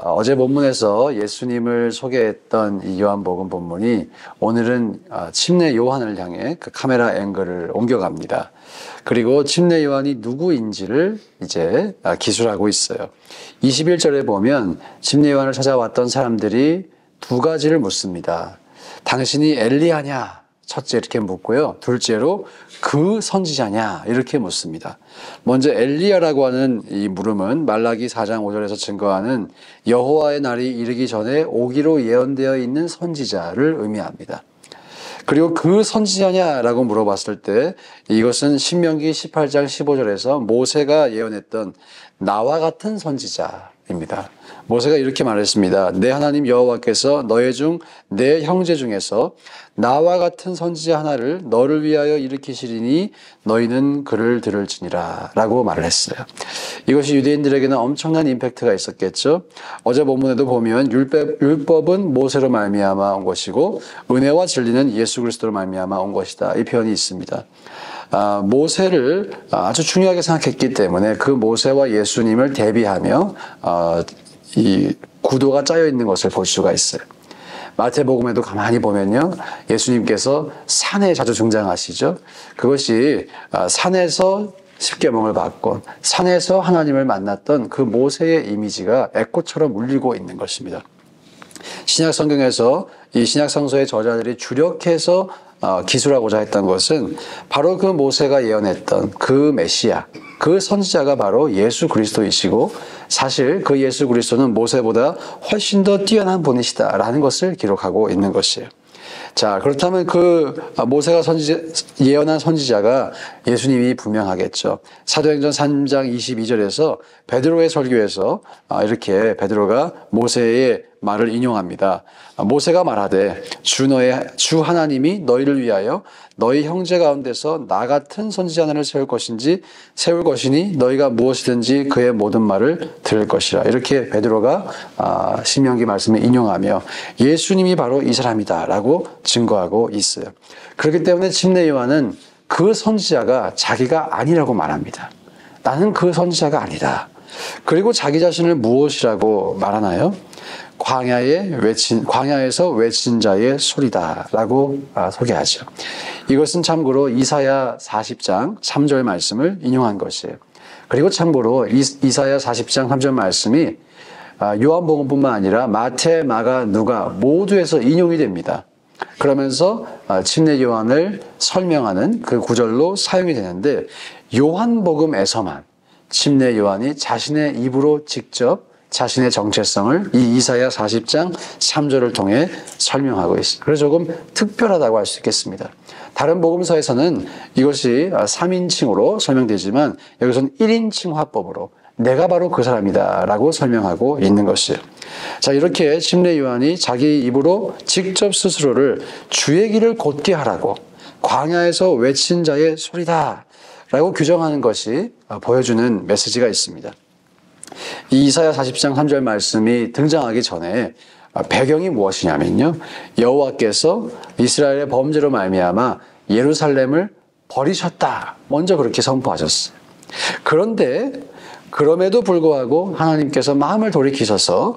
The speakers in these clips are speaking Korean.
어제 본문에서 예수님을 소개했던 이 요한복음 본문이 오늘은 침례 요한을 향해 그 카메라 앵글을 옮겨갑니다. 그리고 침례 요한이 누구인지를 이제 기술하고 있어요. 21절에 보면 침례 요한을 찾아왔던 사람들이 두 가지를 묻습니다. 당신이 엘리야냐? 첫째 이렇게 묻고요. 둘째로 그 선지자냐? 이렇게 묻습니다. 먼저 엘리야라고 하는 이 물음은 말라기 4장 5절에서 증거하는 여호와의 날이 이르기 전에 오기로 예언되어 있는 선지자를 의미합니다. 그리고 그 선지자냐라고 물어봤을 때 이것은 신명기 18장 15절에서 모세가 예언했던 나와 같은 선지자입니다. 모세가 이렇게 말했습니다. 내 하나님 여호와께서 너희 중 내 형제 중에서 나와 같은 선지자 하나를 너를 위하여 일으키시리니 너희는 그를 들을지니라 라고 말을 했어요. 이것이 유대인들에게는 엄청난 임팩트가 있었겠죠. 어제 본문에도 보면 율법은 모세로 말미암아 온 것이고 은혜와 진리는 예수 그리스도로 말미암아 온 것이다. 이 표현이 있습니다. 모세를 아주 중요하게 생각했기 때문에 그 모세와 예수님을 대비하며 이 구도가 짜여 있는 것을 볼 수가 있어요. 마태복음에도 가만히 보면요, 예수님께서 산에 자주 등장하시죠. 그것이 산에서 십계명을 받고 산에서 하나님을 만났던 그 모세의 이미지가 에코처럼 울리고 있는 것입니다. 신약 성경에서 이 신약 성서의 저자들이 주력해서 기술하고자 했던 것은 바로 그 모세가 예언했던 그 메시아, 그 선지자가 바로 예수 그리스도이시고 사실 그 예수 그리스도는 모세보다 훨씬 더 뛰어난 분이시다라는 것을 기록하고 있는 것이에요. 자, 그렇다면 그 모세가 예언한 선지자가 예수님이 분명하겠죠. 사도행전 3장 22절에서 베드로의 설교에서 이렇게 베드로가 모세의 말을 인용합니다. 모세가 말하되 주 하나님이 너희를 위하여 너희 형제 가운데서 나 같은 선지자 하나를 세울 것이니 너희가 무엇이든지 그의 모든 말을 들을 것이라. 이렇게 베드로가 신명기 말씀을 인용하며 예수님이 바로 이 사람이다라고 증거하고 있어요. 그렇기 때문에 침례 요한은 그 선지자가 자기가 아니라고 말합니다. 나는 그 선지자가 아니다. 그리고 자기 자신을 무엇이라고 말하나요? 광야에서 외친 자의 소리다라고 소개하죠. 이것은 참고로 이사야 40장 3절 말씀을 인용한 것이에요. 그리고 참고로 이사야 40장 3절 말씀이 요한복음뿐만 아니라 마태, 마가, 누가 모두에서 인용이 됩니다. 그러면서 침례 요한을 설명하는 그 구절로 사용이 되는데 요한복음에서만 침례 요한이 자신의 입으로 직접 자신의 정체성을 이 이사야 40장 3절을 통해 설명하고 있습니다. 그래서 조금 특별하다고 할 수 있겠습니다. 다른 복음서에서는 이것이 3인칭으로 설명되지만 여기서는 1인칭 화법으로 내가 바로 그 사람이다 라고 설명하고 있는 것이에요. 자, 이렇게 침례 요한이 자기 입으로 직접 스스로를 주의 길을 곧게 하라고 광야에서 외친 자의 소리다 라고 규정하는 것이 보여주는 메시지가 있습니다. 이 이사야 40장 3절 말씀이 등장하기 전에 배경이 무엇이냐면요, 여호와께서 이스라엘의 범죄로 말미암아 예루살렘을 버리셨다, 먼저 그렇게 선포하셨어요. 그런데 그럼에도 불구하고 하나님께서 마음을 돌이키셔서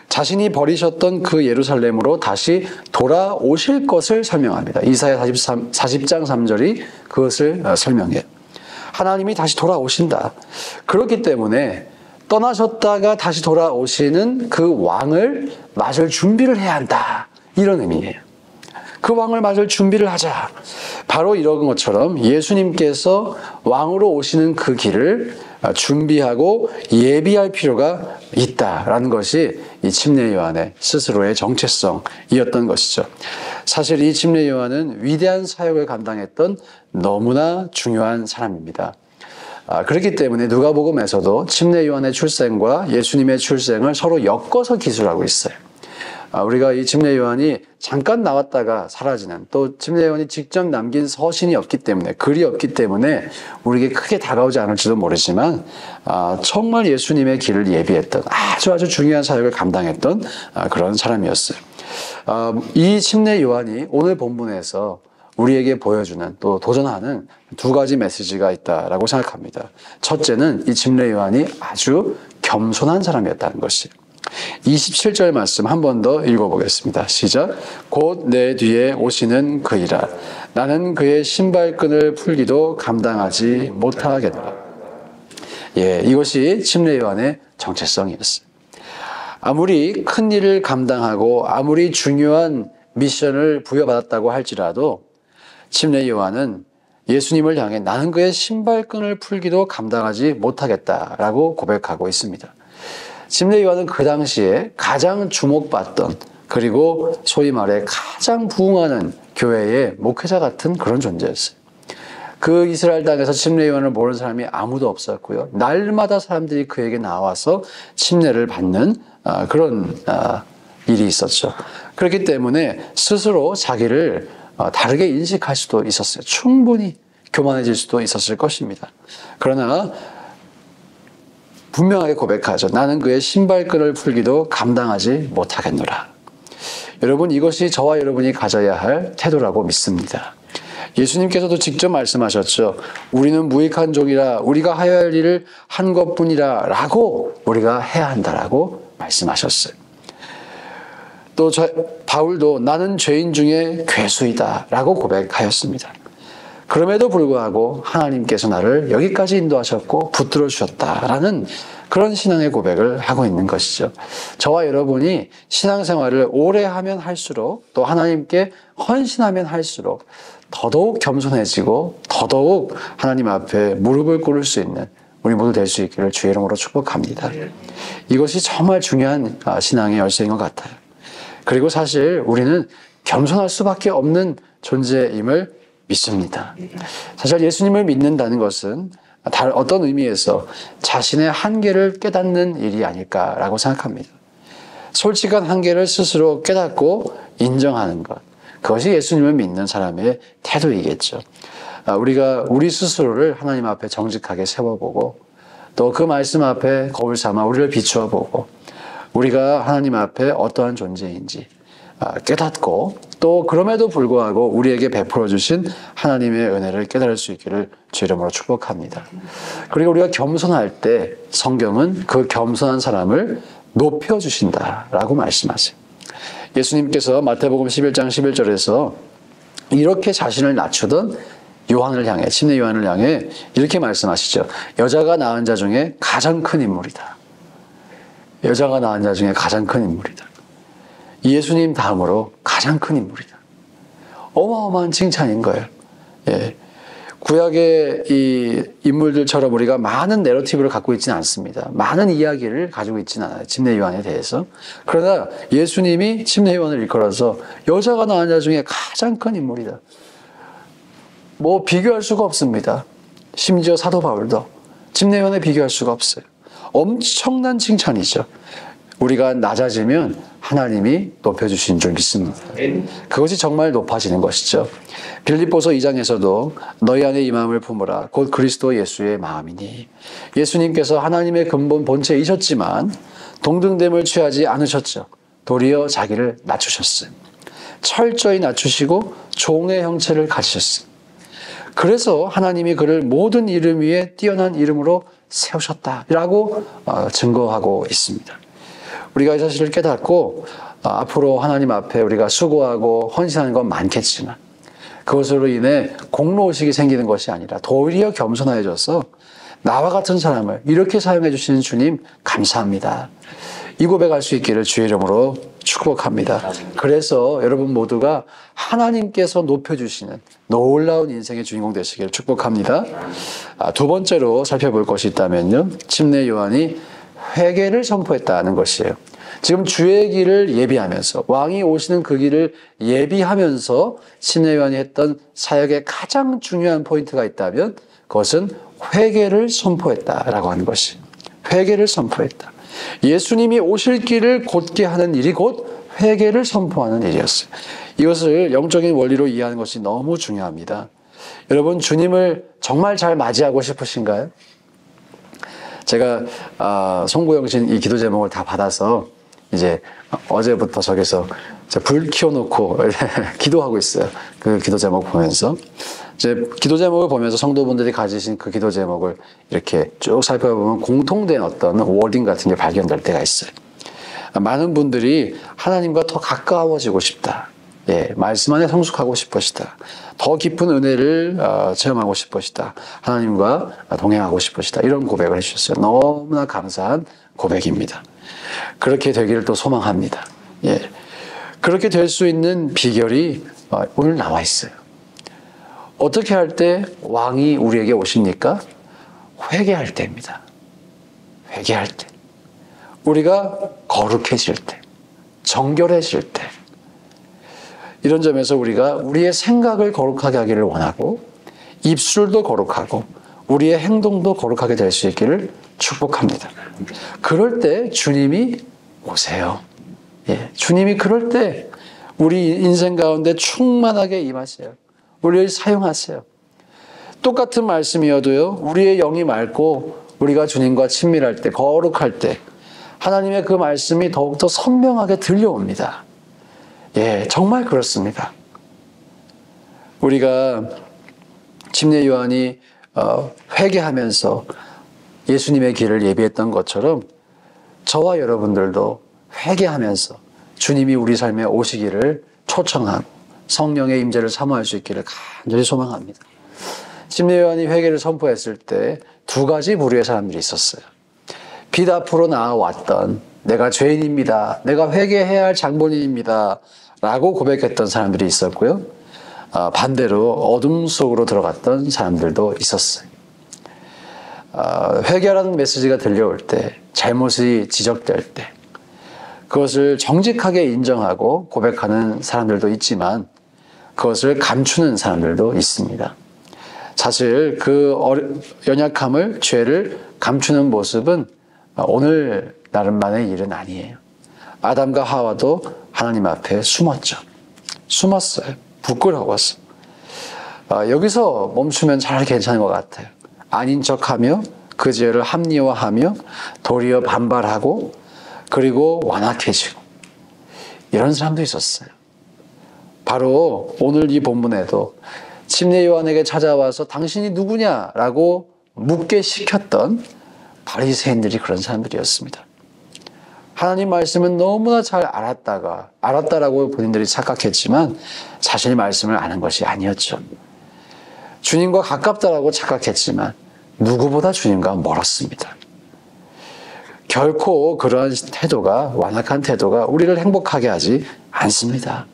자신이 버리셨던 그 예루살렘으로 다시 돌아오실 것을 설명합니다. 이사야 40장 3절이 그것을 설명해요. 하나님이 다시 돌아오신다. 그렇기 때문에 떠나셨다가 다시 돌아오시는 그 왕을 맞을 준비를 해야 한다. 이런 의미예요. 그 왕을 맞을 준비를 하자. 바로 이런 것처럼 예수님께서 왕으로 오시는 그 길을 준비하고 예비할 필요가 있다라는 것이 이 침례 요한의 스스로의 정체성이었던 것이죠. 사실 이 침례 요한은 위대한 사역을 감당했던 너무나 중요한 사람입니다. 그렇기 때문에 누가복음에서도 침례 요한의 출생과 예수님의 출생을 서로 엮어서 기술하고 있어요. 우리가 이 침례 요한이 잠깐 나왔다가 사라지는, 또 침례 요한이 직접 남긴 서신이 없기 때문에, 글이 없기 때문에 우리에게 크게 다가오지 않을지도 모르지만 정말 예수님의 길을 예비했던 아주 중요한 사역을 감당했던 그런 사람이었어요. 이 침례 요한이 오늘 본문에서 우리에게 보여주는 또 도전하는 두 가지 메시지가 있다라고 생각합니다. 첫째는 이 침례 요한이 아주 겸손한 사람이었다는 것이에요. 27절 말씀 한 번 더 읽어보겠습니다. 시작. 곧 내 뒤에 오시는 그이라. 나는 그의 신발끈을 풀기도 감당하지 못하겠노라. 예, 이것이 침례 요한의 정체성이었어요. 아무리 큰 일을 감당하고 아무리 중요한 미션을 부여받았다고 할지라도 침례 요한은 예수님을 향해 나는 그의 신발끈을 풀기도 감당하지 못하겠다라고 고백하고 있습니다. 침례 요한은 그 당시에 가장 주목받던 그리고 소위 말해 가장 부흥하는 교회의 목회자 같은 그런 존재였어요. 그 이스라엘 땅에서 침례 요한을 모르는 사람이 아무도 없었고요. 날마다 사람들이 그에게 나와서 침례를 받는 그런 일이 있었죠. 그렇기 때문에 스스로 자기를 다르게 인식할 수도 있었어요. 충분히 교만해질 수도 있었을 것입니다. 그러나 분명하게 고백하죠. 나는 그의 신발끈을 풀기도 감당하지 못하겠노라. 여러분, 이것이 저와 여러분이 가져야 할 태도라고 믿습니다. 예수님께서도 직접 말씀하셨죠. 우리는 무익한 종이라 우리가 해야 할 일을 한 것뿐이라 라고 우리가 해야 한다라고 말씀하셨어요. 또 바울도 나는 죄인 중에 괴수이다 라고 고백하였습니다. 그럼에도 불구하고 하나님께서 나를 여기까지 인도하셨고 붙들어 주셨다라는 그런 신앙의 고백을 하고 있는 것이죠. 저와 여러분이 신앙생활을 오래 하면 할수록 또 하나님께 헌신하면 할수록 더더욱 겸손해지고 더더욱 하나님 앞에 무릎을 꿇을 수 있는 우리 모두 될 수 있기를 주의 이름으로 축복합니다. 이것이 정말 중요한 신앙의 열쇠인 것 같아요. 그리고 사실 우리는 겸손할 수밖에 없는 존재임을 믿습니다. 사실 예수님을 믿는다는 것은 어떤 의미에서 자신의 한계를 깨닫는 일이 아닐까라고 생각합니다. 솔직한 한계를 스스로 깨닫고 인정하는 것. 그것이 예수님을 믿는 사람의 태도이겠죠. 우리가 우리 스스로를 하나님 앞에 정직하게 세워보고 또 그 말씀 앞에 거울 삼아 우리를 비추어 보고 우리가 하나님 앞에 어떠한 존재인지 깨닫고 또 그럼에도 불구하고 우리에게 베풀어 주신 하나님의 은혜를 깨달을 수 있기를 주 이름으로 축복합니다. 그리고 우리가 겸손할 때 성경은 그 겸손한 사람을 높여주신다라고 말씀하세요. 예수님께서 마태복음 11장 11절에서 이렇게 자신을 낮추던 요한을 향해, 침례 요한을 향해 이렇게 말씀하시죠. 여자가 낳은 자 중에 가장 큰 인물이다. 여자가 낳은 자 중에 가장 큰 인물이다. 예수님 다음으로 가장 큰 인물이다. 어마어마한 칭찬인 거예요. 예. 구약의 이 인물들처럼 우리가 많은 내러티브를 갖고 있지는 않습니다. 많은 이야기를 가지고 있지는 않아요. 침례 요한에 대해서. 그러나 예수님이 침례 요한을 일컬어서 여자가 낳은 자 중에 가장 큰 인물이다. 뭐 비교할 수가 없습니다. 심지어 사도 바울도 침례 요한에 비교할 수가 없어요. 엄청난 칭찬이죠. 우리가 낮아지면 하나님이 높여주신 줄 믿습니다. 그것이 정말 높아지는 것이죠. 빌립보서 2장에서도 너희 안에 이 마음을 품으라 곧 그리스도 예수의 마음이니 예수님께서 하나님의 근본 본체이셨지만 동등됨을 취하지 않으셨죠. 도리어 자기를 낮추셨어요. 철저히 낮추시고 종의 형체를 가지셨어요. 그래서 하나님이 그를 모든 이름 위에 뛰어난 이름으로 세우셨다라고 증거하고 있습니다. 우리가 이 사실을 깨닫고 앞으로 하나님 앞에 우리가 수고하고 헌신하는 건 많겠지만 그것으로 인해 공로의식이 생기는 것이 아니라 도리어 겸손해져서 나와 같은 사람을 이렇게 사용해 주시는 주님 감사합니다. 이 고백할 수 있기를 주의 이름으로 축복합니다. 그래서 여러분 모두가 하나님께서 높여주시는 놀라운 인생의 주인공 되시기를 축복합니다. 두 번째로 살펴볼 것이 있다면요. 침례 요한이 회개를 선포했다는 것이에요. 지금 주의 길을 예비하면서 왕이 오시는 그 길을 예비하면서 침례 요한이 했던 사역의 가장 중요한 포인트가 있다면 그것은 회개를 선포했다라고 하는 것이 회개를 선포했다. 예수님이 오실 길을 곧게 하는 일이 곧 회개를 선포하는 일이었어요. 이것을 영적인 원리로 이해하는 것이 너무 중요합니다. 여러분 주님을 정말 잘 맞이하고 싶으신가요? 제가 송구영신 이 기도 제목을 다 받아서 이제 어제부터 저기서 불 켜놓고 기도하고 있어요. 그 기도 제목 보면서. 이제 기도 제목을 보면서 성도분들이 가지신 그 기도 제목을 이렇게 쭉 살펴보면 공통된 어떤 워딩 같은 게 발견될 때가 있어요. 많은 분들이 하나님과 더 가까워지고 싶다. 예, 말씀 안에 성숙하고 싶으시다. 더 깊은 은혜를 체험하고 싶으시다. 하나님과 동행하고 싶으시다. 이런 고백을 해주셨어요. 너무나 감사한 고백입니다. 그렇게 되기를 또 소망합니다. 예, 그렇게 될 수 있는 비결이 오늘 나와 있어요. 어떻게 할 때 왕이 우리에게 오십니까? 회개할 때입니다. 회개할 때. 우리가 거룩해질 때, 정결해질 때, 이런 점에서 우리가 우리의 생각을 거룩하게 하기를 원하고 입술도 거룩하고 우리의 행동도 거룩하게 될 수 있기를 축복합니다. 그럴 때 주님이 오세요. 예, 주님이 그럴 때 우리 인생 가운데 충만하게 임하세요. 우리를 사용하세요. 똑같은 말씀이어도요, 우리의 영이 맑고 우리가 주님과 친밀할 때, 거룩할 때 하나님의 그 말씀이 더욱더 선명하게 들려옵니다. 예, 정말 그렇습니다. 우리가 침례 요한이 회개하면서 예수님의 길을 예비했던 것처럼 저와 여러분들도 회개하면서 주님이 우리 삶에 오시기를 초청하고 성령의 임재를 사모할 수 있기를 간절히 소망합니다. 침례 요한이 회개를 선포했을 때 두 가지 부류의 사람들이 있었어요. 빛 앞으로 나아왔던 내가 죄인입니다. 내가 회개해야 할 장본인입니다. 라고 고백했던 사람들이 있었고요. 반대로 어둠 속으로 들어갔던 사람들도 있었어요. 회개하라는 메시지가 들려올 때, 잘못이 지적될 때 그것을 정직하게 인정하고 고백하는 사람들도 있지만 그것을 감추는 사람들도 있습니다. 사실 그 연약함을, 죄를 감추는 모습은 오늘 나름만의 일은 아니에요. 아담과 하와도 하나님 앞에 숨었죠. 숨었어요. 부끄러웠어. 여기서 멈추면 잘 괜찮은 것 같아요. 아닌 척하며 그 죄를 합리화하며 도리어 반발하고 그리고 완악해지고 이런 사람도 있었어요. 바로 오늘 이 본문에도 침례 요한에게 찾아와서 당신이 누구냐라고 묻게 시켰던 바리새인들이 그런 사람들이었습니다. 하나님 말씀은 너무나 잘 알았다라고 본인들이 착각했지만 자신의 말씀을 아는 것이 아니었죠. 주님과 가깝다라고 착각했지만 누구보다 주님과 멀었습니다. 결코 그러한 태도가, 완악한 태도가 우리를 행복하게 하지 않습니다.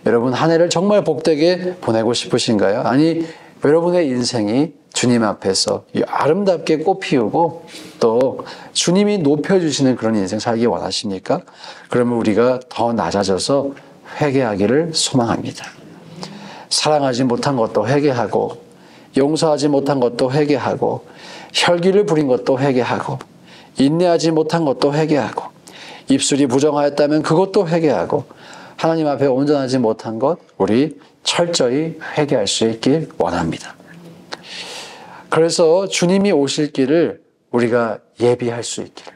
여러분, 한 해를 정말 복되게 보내고 싶으신가요? 아니, 여러분의 인생이 주님 앞에서 아름답게 꽃피우고 또 주님이 높여주시는 그런 인생 살기 원하십니까? 그러면 우리가 더 낮아져서 회개하기를 소망합니다. 사랑하지 못한 것도 회개하고 용서하지 못한 것도 회개하고 혈기를 부린 것도 회개하고 인내하지 못한 것도 회개하고 입술이 부정하였다면 그것도 회개하고 하나님 앞에 온전하지 못한 것 우리 철저히 회개할 수 있길 원합니다. 그래서 주님이 오실 길을 우리가 예비할 수 있기를.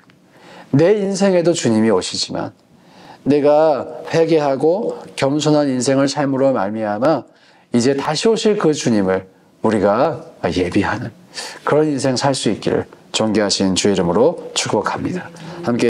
내 인생에도 주님이 오시지만 내가 회개하고 겸손한 인생을 삶으로 말미암아 이제 다시 오실 그 주님을 우리가 예비하는 그런 인생 살 수 있기를 존귀하신 주의 이름으로 축복합니다. 함께